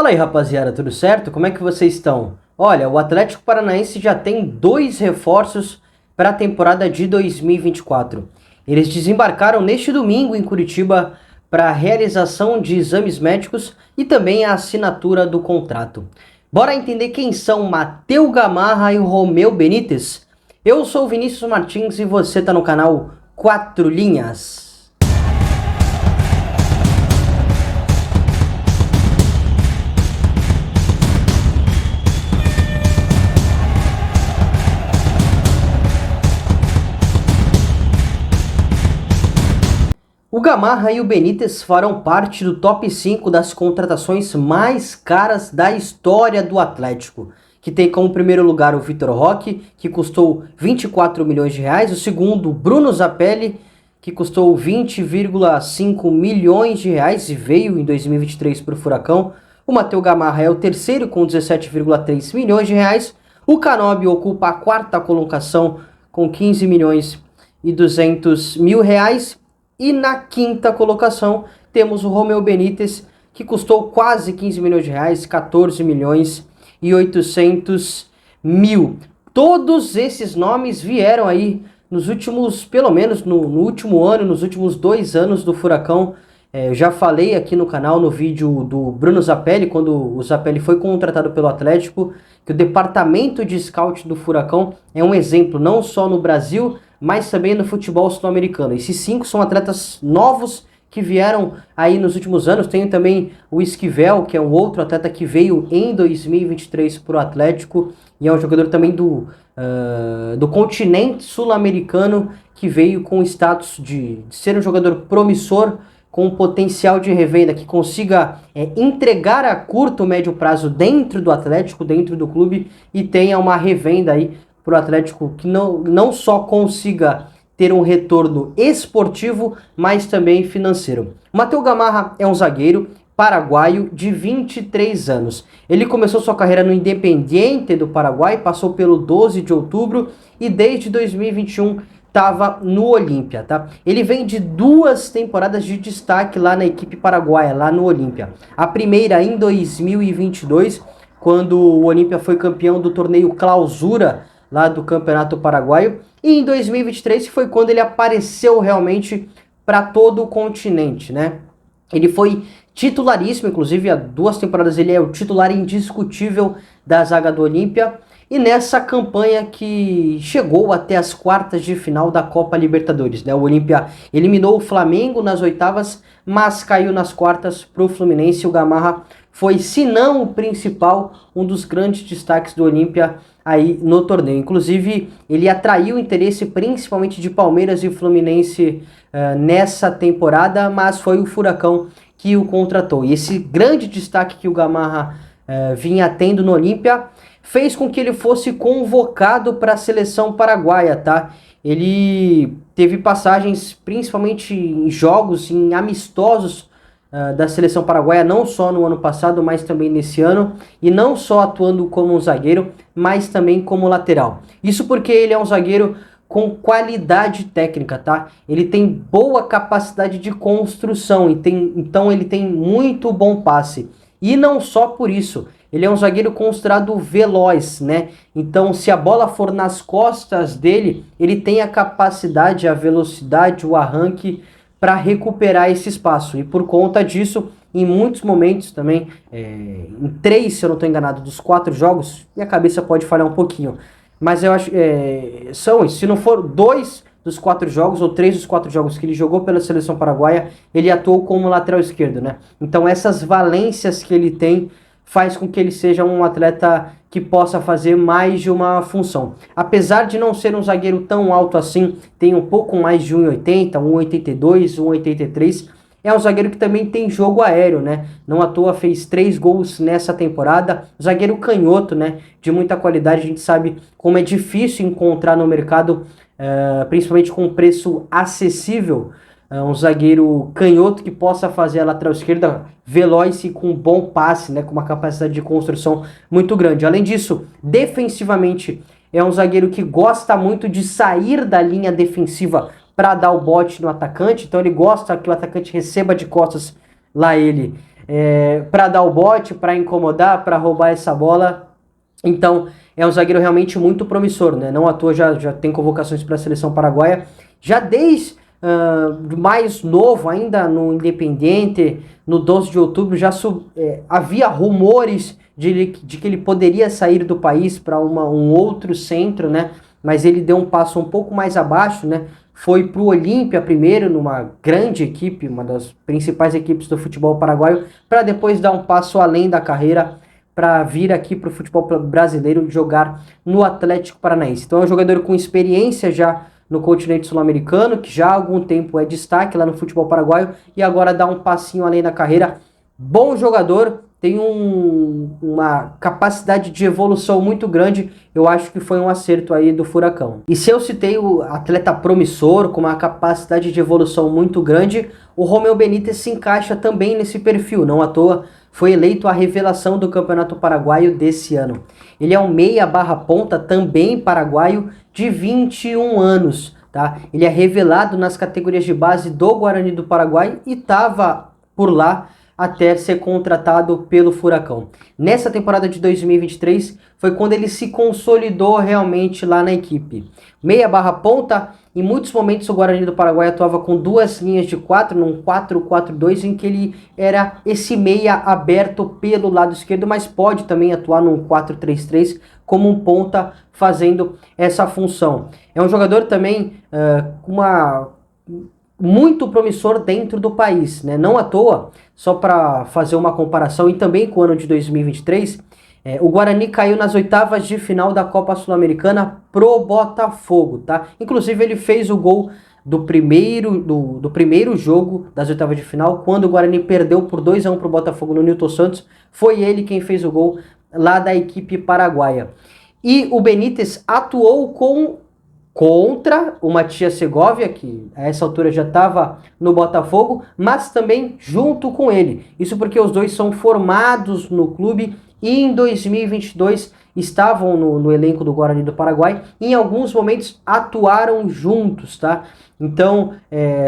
Fala aí, rapaziada, tudo certo? Como é que vocês estão? Olha, o Atlético Paranaense já tem 2 reforços para a temporada de 2024. Eles desembarcaram neste domingo em Curitiba para a realização de exames médicos e também a assinatura do contrato. Bora entender quem são Matheus Gamarra e o Romeu Benítez? Eu sou o Vinícius Martins e você está no canal 4 Linhas. O Gamarra e o Benítez farão parte do top 5 das contratações mais caras da história do Atlético, que tem como primeiro lugar o Vitor Roque, que custou 24 milhões de reais, o segundo, Bruno Zapelli, que custou 20,5 milhões de reais e veio em 2023 para o Furacão. O Matheus Gamarra é o terceiro com 17,3 milhões de reais. O Canóbio ocupa a quarta colocação com 15 milhões e 200 mil reais. E na quinta colocação temos o Romeu Benítez, que custou quase 15 milhões de reais, 14 milhões e 800 mil. Todos esses nomes vieram aí nos últimos, pelo menos no último ano, nos últimos 2 anos do Furacão. Eu já falei aqui no canal, no vídeo do Bruno Zapelli, quando o Zapelli foi contratado pelo Atlético, que o departamento de scout do Furacão é um exemplo, não só no Brasil, mas também no futebol sul-americano. Esses 5 são atletas novos que vieram aí nos últimos anos. Tem também o Esquivel, que é um outro atleta que veio em 2023 para o Atlético, e é um jogador também do continente sul-americano, que veio com o status de ser um jogador promissor, com potencial de revenda, que consiga entregar a curto, médio prazo dentro do Atlético, dentro do clube, e tenha uma revenda aí para o Atlético que não só consiga ter um retorno esportivo, mas também financeiro. O Matheus Gamarra é um zagueiro paraguaio de 23 anos. Ele começou sua carreira no Independiente do Paraguai, passou pelo 12 de outubro e desde 2021 estava no Olímpia, tá? Ele vem de 2 temporadas de destaque lá na equipe paraguaia, lá no Olímpia. A primeira em 2022, quando o Olímpia foi campeão do torneio Clausura, lá do Campeonato Paraguaio, e em 2023 foi quando ele apareceu realmente para todo o continente, né? Ele foi titularíssimo, inclusive há 2 temporadas ele é o titular indiscutível da zaga do Olímpia, e nessa campanha que chegou até as quartas de final da Copa Libertadores, né? O Olímpia eliminou o Flamengo nas oitavas, mas caiu nas quartas para o Fluminense. O Gamarra foi, se não o principal, um dos grandes destaques do Olímpia aí no torneio. Inclusive, ele atraiu o interesse principalmente de Palmeiras e Fluminense nessa temporada, mas foi o Furacão que o contratou. E esse grande destaque que o Gamarra vinha tendo no Olímpia fez com que ele fosse convocado para a seleção paraguaia, tá? Ele teve passagens principalmente em jogos, em amistosos da seleção paraguaia, não só no ano passado, mas também nesse ano, e não só atuando como um zagueiro, mas também como lateral. Isso porque ele é um zagueiro com qualidade técnica, tá? Ele tem boa capacidade de construção, então ele tem muito bom passe. E não só por isso, ele é um zagueiro considerado veloz, né? Então, se a bola for nas costas dele, ele tem a capacidade, a velocidade, o arranque para recuperar esse espaço. E por conta disso, em muitos momentos também, em 3, se eu não estou enganado, dos 4 jogos, minha cabeça pode falhar um pouquinho, mas eu acho são, se não for 2 dos 4 jogos ou 3 dos 4 jogos que ele jogou pela seleção paraguaia, ele atuou como lateral esquerdo, né? Então essas valências que ele tem faz com que ele seja um atleta que possa fazer mais de uma função. Apesar de não ser um zagueiro tão alto assim, tem um pouco mais de 1,80, 1,82, 1,83, é um zagueiro que também tem jogo aéreo, né? Não à toa fez 3 gols nessa temporada. Zagueiro canhoto, né? De muita qualidade. A gente sabe como é difícil encontrar no mercado, principalmente com preço acessível, um zagueiro canhoto que possa fazer a lateral esquerda veloz e com bom passe, né? Com uma capacidade de construção muito grande. Além disso, defensivamente, é um zagueiro que gosta muito de sair da linha defensiva para dar o bote no atacante, então ele gosta que o atacante receba de costas lá ele para dar o bote, para incomodar, para roubar essa bola. Então, é um zagueiro realmente muito promissor, né? Não à toa já tem convocações para a seleção paraguaia. Já desde mais novo, ainda no Independiente, no 12 de outubro, havia rumores de que ele poderia sair do país para um outro centro, né? Mas ele deu um passo um pouco mais abaixo, né? Foi para o Olímpia primeiro, numa grande equipe, uma das principais equipes do futebol paraguaio, para depois dar um passo além da carreira, para vir aqui para o futebol brasileiro jogar no Atlético Paranaense. Então é um jogador com experiência já no continente sul-americano, que já há algum tempo é destaque lá no futebol paraguaio e agora dá um passinho além da carreira. Bom jogador, tem uma capacidade de evolução muito grande. Eu acho que foi um acerto aí do Furacão. E se eu citei o atleta promissor, com uma capacidade de evolução muito grande, o Romeu Benítez se encaixa também nesse perfil. Não à toa foi eleito a revelação do Campeonato Paraguaio desse ano. Ele é um meia/ponta, também paraguaio, de 21 anos. Tá? Ele é revelado nas categorias de base do Guarani do Paraguai e estava por lá até ser contratado pelo Furacão. Nessa temporada de 2023 foi quando ele se consolidou realmente lá na equipe. Meia/ponta, em muitos momentos o Guarani do Paraguai atuava com duas linhas de 4, num 4-4-2, em que ele era esse meia aberto pelo lado esquerdo, mas pode também atuar num 4-3-3 como um ponta fazendo essa função. É um jogador também muito promissor dentro do país, né? Não à toa, só para fazer uma comparação, e também com o ano de 2023, o Guarani caiu nas oitavas de final da Copa Sul-Americana pro Botafogo, tá? Inclusive ele fez o gol do primeiro jogo das oitavas de final, quando o Guarani perdeu por 2-1 pro Botafogo no Nilton Santos. Foi ele quem fez o gol lá da equipe paraguaia. E o Benítez atuou contra o Matias Segovia, que a essa altura já estava no Botafogo, mas também junto com ele. Isso porque os dois são formados no clube e em 2022 estavam no elenco do Guarani do Paraguai e em alguns momentos atuaram juntos, tá? Então,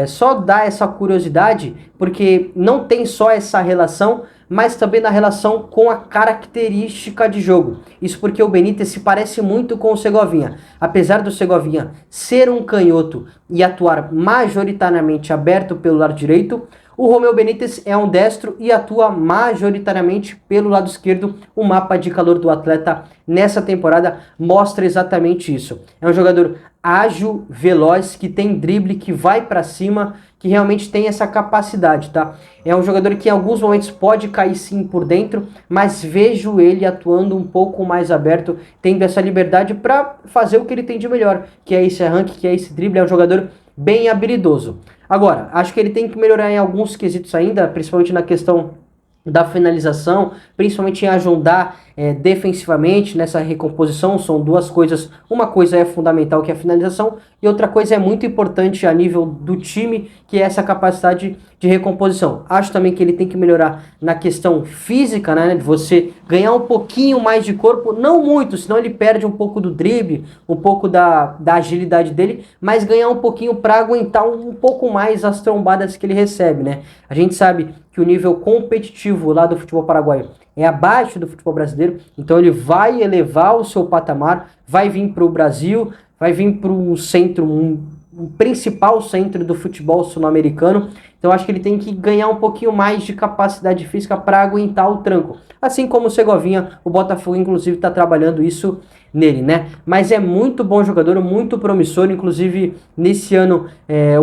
só dá essa curiosidade, porque não tem só essa relação, mas também na relação com a característica de jogo. Isso porque o Benítez se parece muito com o Segovinha. Apesar do Segovinha ser um canhoto e atuar majoritariamente aberto pelo lado direito, o Romeu Benítez é um destro e atua majoritariamente pelo lado esquerdo. O mapa de calor do atleta nessa temporada mostra exatamente isso. É um jogador ágil, veloz, que tem drible, que vai para cima, que realmente tem essa capacidade, tá? É um jogador que em alguns momentos pode cair sim por dentro, mas vejo ele atuando um pouco mais aberto, tendo essa liberdade para fazer o que ele tem de melhor, que é esse arranque, que é esse drible. É um jogador bem habilidoso. Agora, acho que ele tem que melhorar em alguns quesitos ainda, principalmente na questão da finalização, principalmente em ajudar defensivamente nessa recomposição. São duas coisas. Uma coisa é fundamental, que é a finalização, e outra coisa é muito importante a nível do time, que é essa capacidade de recomposição. Acho também que ele tem que melhorar na questão física, né, de você ganhar um pouquinho mais de corpo, não muito, senão ele perde um pouco do drible, um pouco da agilidade dele, mas ganhar um pouquinho para aguentar um pouco mais as trombadas que ele recebe, né? A gente sabe que o nível competitivo lá do futebol paraguaio é abaixo do futebol brasileiro, então ele vai elevar o seu patamar, vai vir para o Brasil, vai vir para um centro, um principal centro do futebol sul-americano. Então acho que ele tem que ganhar um pouquinho mais de capacidade física para aguentar o tranco. Assim como o Segovinha, o Botafogo inclusive está trabalhando isso nele, né? Mas é muito bom jogador, muito promissor. Inclusive nesse ano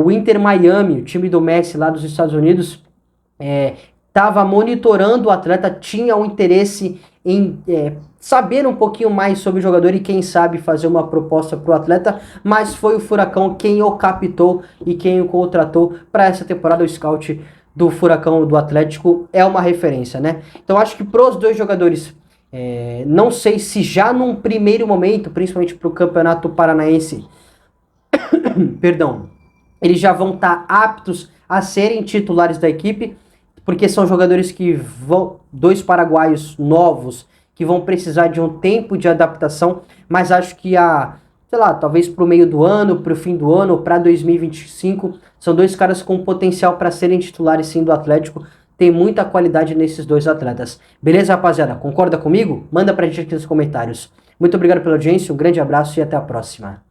o Inter Miami, o time do Messi lá dos Estados Unidos, estava monitorando o atleta, tinha um interesse em saber um pouquinho mais sobre o jogador e quem sabe fazer uma proposta para o atleta, mas foi o Furacão quem o captou e quem o contratou para essa temporada. O scout do Furacão do Atlético é uma referência, né? Então acho que para os dois jogadores, não sei se já num primeiro momento, principalmente para o Campeonato Paranaense, perdão, eles já vão estar aptos a serem titulares da equipe, porque são jogadores dois paraguaios novos, que vão precisar de um tempo de adaptação, mas acho que talvez para o meio do ano, para o fim do ano, para 2025, são dois caras com potencial para serem titulares sim do Atlético. tem muita qualidade nesses dois atletas. Beleza, rapaziada? Concorda comigo? Manda pra gente aqui nos comentários. Muito obrigado pela audiência, um grande abraço e até a próxima.